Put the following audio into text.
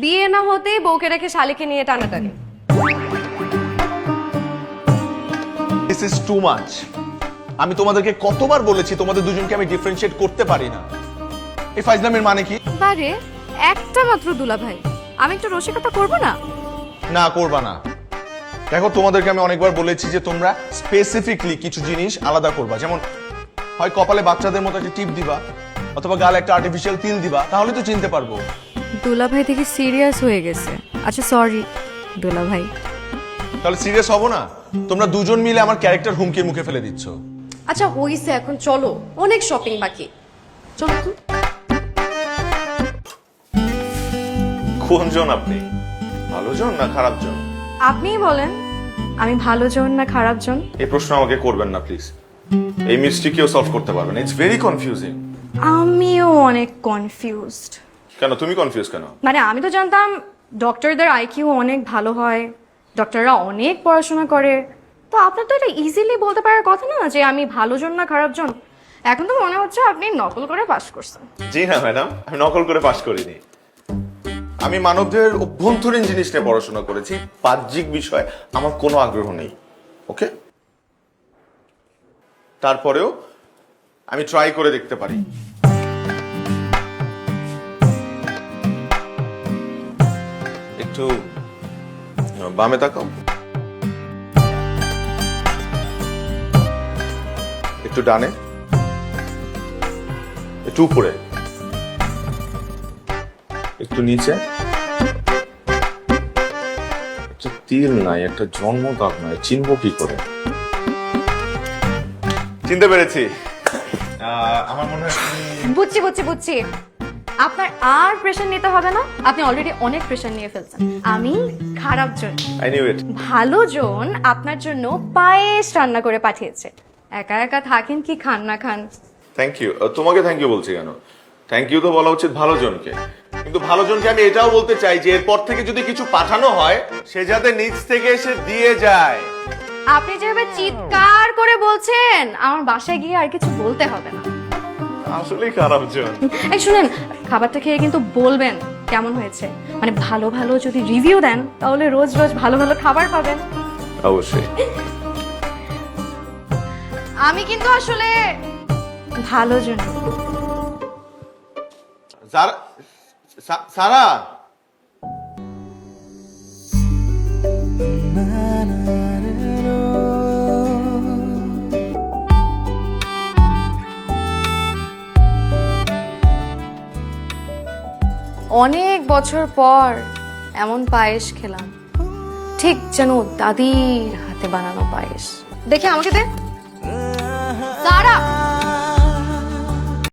বিয়ে না হতেই বউকে রেখে শালিকে নিয়ে টানাটানি। This is too much. আমি তোমাদেরকে কতবার বলেছি তোমাদের দুজনকে আমি ডিফারেন্সিয়েট করতে পারি না। এই ফাইজলামের মানে কি? বারে একটা মাত্র দুলা ভাই, আমি একটু রসিকতা করবো না? না, করবা না। দেখো, তোমাদেরকে আমি অনেকবার বলেছি যে তোমরা স্পেসিফিকলি কিছু জিনিস আলাদা করবা। যেমন হয় কপালে বাচ্চাদের মতো একটা টিপ দিবা, অথবা গালে একটা আর্টিফিশিয়াল তিল দিবা, তাহলে তো চিনতে পারবো। দুলা ভাই থেকে সিরিয়াস হয়ে গেছে। আচ্ছা সরি দুলা ভাই। তাহলে সিরিয়াস হবো না? তোমরা দুজন মিলে আমার ক্যারেক্টার হুমকির মুখে ফেলে দিচ্ছ। আচ্ছা হইছে, এখন চলো, অনেক শপিং বাকি, চলো তো। কোনজন আপনি? ভালো জন না খারাপ জন? আপনিই বলেন, আমি ভালো জন না খারাপ জন? এই প্রশ্ন আমাকে করবেন না প্লিজ। এই মিস্ট্রি কেউ সলভ করতে পারবে না। It's very confusing. আমিও অনেক কনফিউজড। কেন তুমি কনফিউজ কেন? মানে আমি তো জানতাম ডক্টরদের আইকিউ অনেক ভালো হয়, ডক্টররা অনেক পড়াশোনা করে, তো আপনার তো এটা ইজিলি বলতে পারার কথা না যে আমি ভালো জন না খারাপ জন। এখন তো মনে হচ্ছে আপনি নকল করে পাস করছেন। জি না ম্যাডাম, আমি নকল করে পাশ করিনি। আমি মানবদের অভ্যন্তরীণ জিনিস নিয়ে পড়াশোনা করেছি। বাহ্যিক বিষয় আমার কোনো আগ্রহ নেই। ওকে, তারপরেও আমি ট্রাই করে দেখতে পারি। একটু বামে তাকাও, একটু ডানে, একটু উপরে, একটু নিচে। একটা তিল নাই, একটা জন্ম দাগ নাই, চিনবো কি করে? চিনতে পেরেছি। আমার মনে হয় বুঝছি বুঝছি বুঝছি, আপনার আর প্রেশার নিতে হবে না, আপনি অলরেডি অনেক প্রেশার নিয়ে ফেলছেন। আমি খারাপ জন। I knew it. ভালো জন আপনার জন্য পায়েস রান্না করে পাঠিয়েছে। একা একা থাকেন কি খান না খান। Thank you. তোমাকে থ্যাংক ইউ বলছি কেন? থ্যাংক ইউ তো বলা উচিত ভালো জনকে। কিন্তু ভালো জনকে আমি এটাও বলতে চাই যে এরপর থেকে যদি কিছু পাঠানো হয় সে যাতে নিচ থেকে এসে দিয়ে যায়। আপনি যেভাবে চিৎকার করে বলছেন, আমার বাসায় গিয়ে আর কিছু বলতে হবে না। আসলেই খারাপ জন। এই শুনেন, খাবারটা খেয়ে কিন্তু বলবেন কেমন হয়েছে। মানে ভালো ভালো যদি রিভিউ দেন তাহলে রোজ রোজ ভালো ভালো খাবার পাবেন। অবশ্যই। আমি কিন্তু আসলে ভালো জন। সারা, অনেক বছর পর এমন পায়েস খেলাম, ঠিক যেন দাদির হাতে বানানো পায়েস। দেখে আমাকে দে সারা।